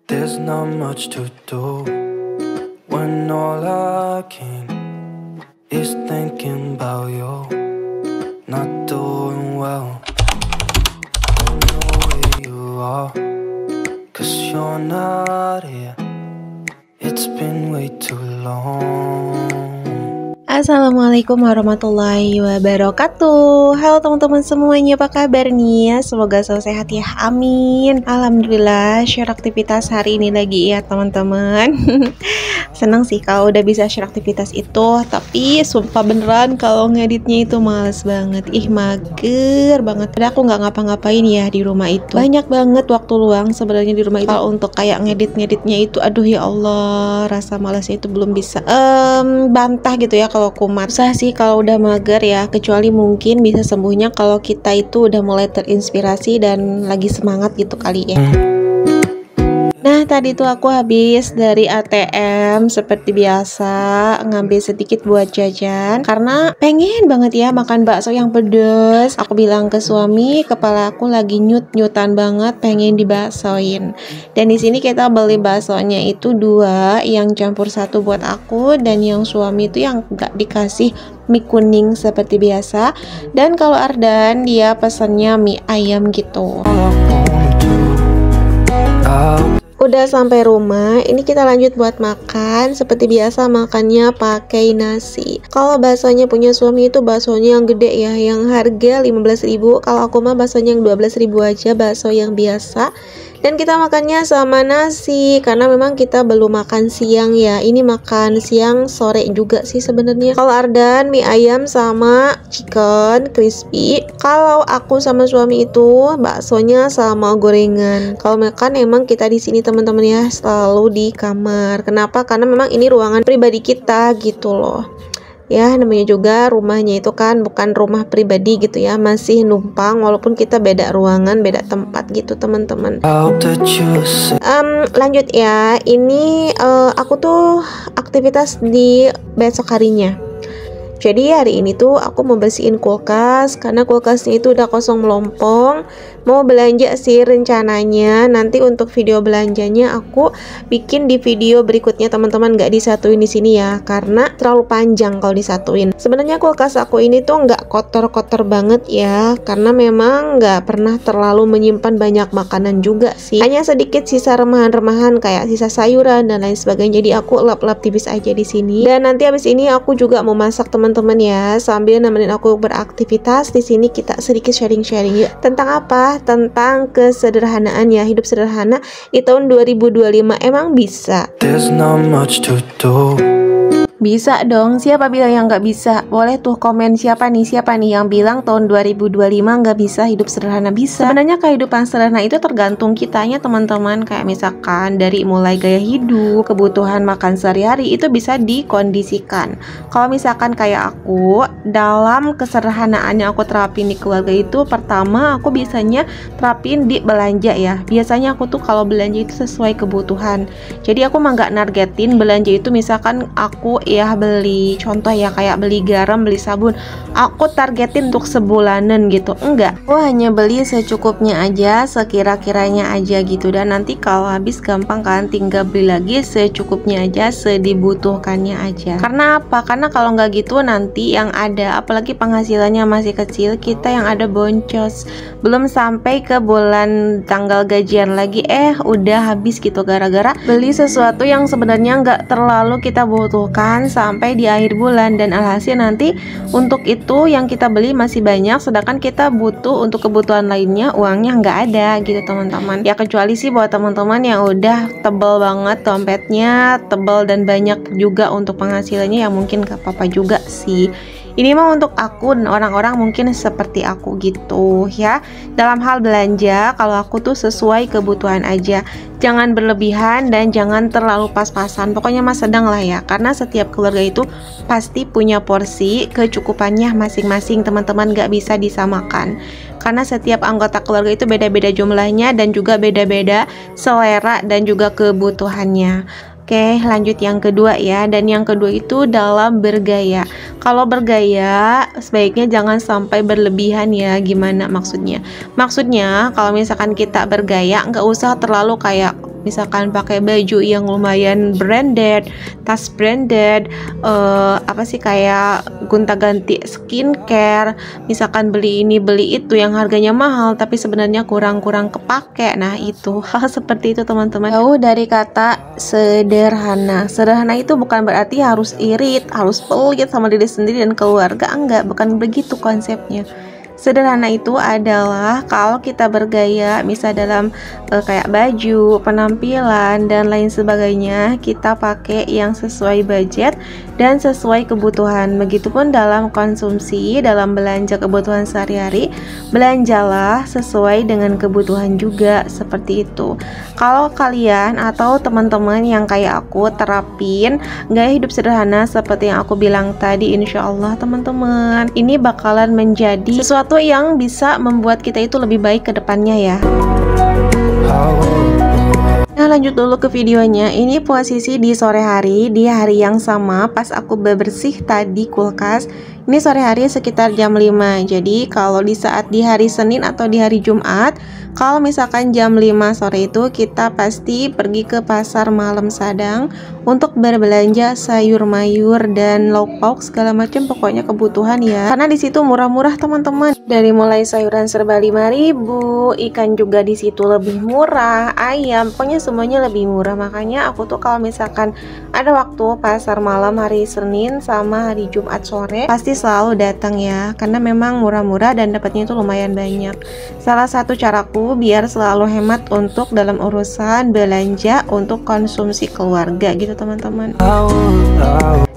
There's not much to do when all I can is thinking about you. Not doing well. Don't know where you are, 'cause you're not here. It's been way too long. Assalamualaikum warahmatullahi wabarakatuh. Halo teman-teman semuanya, apa kabar nih ya? Semoga selalu sehat ya, amin. Alhamdulillah, share aktivitas hari ini lagi ya teman-teman. Senang sih kalau udah bisa share aktivitas itu, tapi sumpah beneran kalau ngeditnya itu males banget. Mager banget. Padahal aku nggak ngapa-ngapain ya di rumah itu. Banyak banget waktu luang sebenarnya di rumah itu. Kalau untuk kayak ngeditnya itu, aduh ya Allah, rasa malasnya itu belum bisa bantah gitu ya kalau kumat. Susah sih kalau udah mager ya, kecuali mungkin bisa sembuhnya kalau kita itu udah mulai terinspirasi dan lagi semangat gitu kali ya. Nah, tadi tuh aku habis dari ATM seperti biasa, ngambil sedikit buat jajan karena pengen banget ya makan bakso yang pedes. Aku bilang ke suami, kepala aku lagi nyut-nyutan banget, pengen dibaksoin. Dan di sini kita beli baksonya itu 2, yang campur 1 buat aku dan yang suami itu yang gak dikasih mie kuning seperti biasa. Dan kalau Ardan dia pesannya mie ayam gitu. Udah sampai rumah, ini kita lanjut buat makan. Seperti biasa makannya pakai nasi. Kalau baksonya punya suami itu baksonya yang gede ya, yang harga 15.000. Kalau aku mah baksonya yang 12.000 aja, bakso yang biasa. Dan kita makannya sama nasi karena memang kita belum makan siang ya. Ini makan siang sore juga sih sebenarnya. Kalau Ardan mie ayam sama chicken crispy. Kalau aku sama suami itu baksonya sama gorengan. Kalau makan emang kita di sini teman-teman ya selalu di kamar. Kenapa? Karena memang ini ruangan pribadi kita gitu loh. Ya, namanya juga rumahnya itu kan bukan rumah pribadi gitu ya, masih numpang walaupun kita beda ruangan, beda tempat gitu teman-teman. Lanjut ya, ini aku tuh aktivitas di besok harinya. Jadi hari ini tuh aku mau bersihin kulkas karena kulkasnya itu udah kosong melompong. Mau belanja sih rencananya. Nanti untuk video belanjanya aku bikin di video berikutnya teman-teman, nggak disatuin di sini ya karena terlalu panjang kalau disatuin. Sebenarnya kulkas aku ini tuh nggak kotor-kotor banget ya, karena memang nggak pernah terlalu menyimpan banyak makanan juga sih. Hanya sedikit sisa remahan-remahan kayak sisa sayuran dan lain sebagainya. Jadi aku lap-lap tipis aja di sini. Dan nanti habis ini aku juga mau masak teman-teman ya, sambil nemenin aku beraktivitas. Di sini kita sedikit sharing-sharing yuk. Tentang apa? Tentang kesederhanaan ya, hidup sederhana di tahun 2025 emang bisa. There's not much to do. Bisa dong, siapa bilang yang nggak bisa? Boleh tuh komen siapa nih yang bilang tahun 2025 nggak bisa hidup sederhana. Bisa. Sebenarnya kehidupan sederhana itu tergantung kitanya teman-teman. Kayak misalkan dari mulai gaya hidup, kebutuhan makan sehari-hari itu bisa dikondisikan. Kalau misalkan kayak aku, dalam kesederhanaannya aku terapin di keluarga itu, pertama aku biasanya terapin di belanja ya. Biasanya aku tuh kalau belanja itu sesuai kebutuhan. Jadi aku mah nggak nargetin belanja itu misalkan aku ya beli, contoh ya kayak beli garam, beli sabun, aku targetin untuk sebulanan gitu, enggak. Aku hanya beli secukupnya aja, sekira-kiranya aja gitu. Dan nanti kalau habis gampang kan, tinggal beli lagi secukupnya aja, sedibutuhkannya aja. Karena apa? Karena kalau nggak gitu nanti yang ada, apalagi penghasilannya masih kecil, kita yang ada boncos. Belum sampai ke bulan tanggal gajian lagi, udah habis gitu gara-gara beli sesuatu yang sebenarnya nggak terlalu kita butuhkan sampai di akhir bulan. Dan alhasil nanti untuk itu yang kita beli masih banyak, sedangkan kita butuh untuk kebutuhan lainnya uangnya nggak ada gitu teman-teman ya. Kecuali sih buat teman-teman yang udah tebel banget dompetnya, tebel dan banyak juga untuk penghasilannya, ya mungkin gak apa-apa juga sih. Ini mah untuk aku dan orang-orang mungkin seperti aku gitu ya. Dalam hal belanja, kalau aku tuh sesuai kebutuhan aja. Jangan berlebihan dan jangan terlalu pas-pasan. Pokoknya mas sedang lah ya. Karena setiap keluarga itu pasti punya porsi kecukupannya masing-masing teman-teman, gak bisa disamakan. Karena setiap anggota keluarga itu beda-beda jumlahnya dan juga beda-beda selera dan juga kebutuhannya. Oke, lanjut yang kedua ya. Dan yang kedua itu dalam bergaya. Kalau bergaya sebaiknya jangan sampai berlebihan ya. Gimana maksudnya? Maksudnya kalau misalkan kita bergaya nggak usah terlalu kayak misalkan pakai baju yang lumayan branded, tas branded, kayak gonta-ganti skincare, misalkan beli ini beli itu yang harganya mahal tapi sebenarnya kurang kepake. Nah itu hal seperti itu teman-teman. Jauh dari kata sederhana. Sederhana itu bukan berarti harus irit, harus pelit sama diri sendiri dan keluarga, enggak, bukan begitu konsepnya. Sederhana itu adalah kalau kita bergaya, misal dalam kayak baju, penampilan, dan lain sebagainya, kita pakai yang sesuai budget dan sesuai kebutuhan. Begitupun dalam konsumsi, dalam belanja kebutuhan sehari-hari, belanjalah sesuai dengan kebutuhan juga, seperti itu. Kalau kalian atau teman-teman yang kayak aku terapin gaya hidup sederhana seperti yang aku bilang tadi, insya Allah teman-teman, ini bakalan menjadi sesuatu yang bisa membuat kita itu lebih baik ke depannya ya. Nah lanjut dulu ke videonya. Ini posisi di sore hari, di hari yang sama pas aku bebersih tadi kulkas. Ini sore hari sekitar jam 5. Jadi kalau di saat di hari Senin atau di hari Jumat, kalau misalkan jam 5 sore itu kita pasti pergi ke pasar Malam Sadang untuk berbelanja sayur mayur dan lauk pauk segala macam, pokoknya kebutuhan ya. Karena di situ murah-murah teman-teman. Dari mulai sayuran serba 5.000, ikan juga di situ lebih murah, ayam, pokoknya semuanya lebih murah. Makanya aku tuh kalau misalkan ada waktu pasar malam hari Senin sama hari Jumat sore pasti selalu datang ya, karena memang murah-murah dan dapatnya itu lumayan banyak. Salah satu caraku biar selalu hemat untuk dalam urusan belanja untuk konsumsi keluarga gitu teman-teman.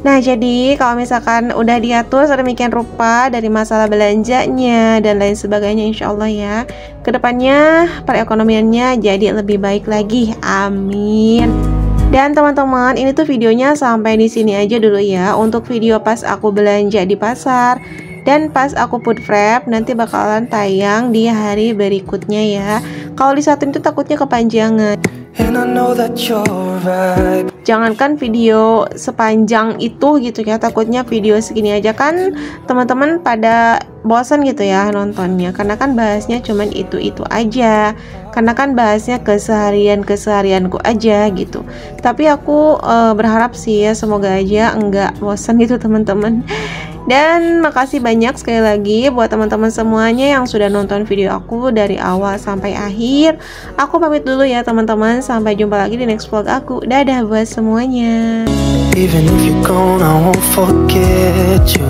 Nah jadi kalau misalkan udah diatur sedemikian rupa dari masalah belanjanya dan lain sebagainya, insya Allah ya kedepannya perekonomiannya jadi lebih baik lagi, amin. Dan teman-teman, ini tuh videonya sampai di sini aja dulu ya untuk video pas aku belanja di pasar dan pas aku food prep. Nanti bakalan tayang di hari berikutnya ya. Kalau disatuin itu takutnya kepanjangan. Jangankan video sepanjang itu gitu ya, takutnya video segini aja kan teman-teman pada bosan gitu ya nontonnya, karena kan bahasnya cuman itu aja, karena kan bahasnya keseharianku aja gitu. Tapi aku berharap sih ya semoga aja enggak bosan gitu teman-teman. Dan makasih banyak sekali lagi buat teman-teman semuanya yang sudah nonton video aku dari awal sampai akhir. Aku pamit dulu ya teman-teman, sampai jumpa lagi di next vlog aku. Dadah buat semuanya. Even if you're gone, I won't forget you.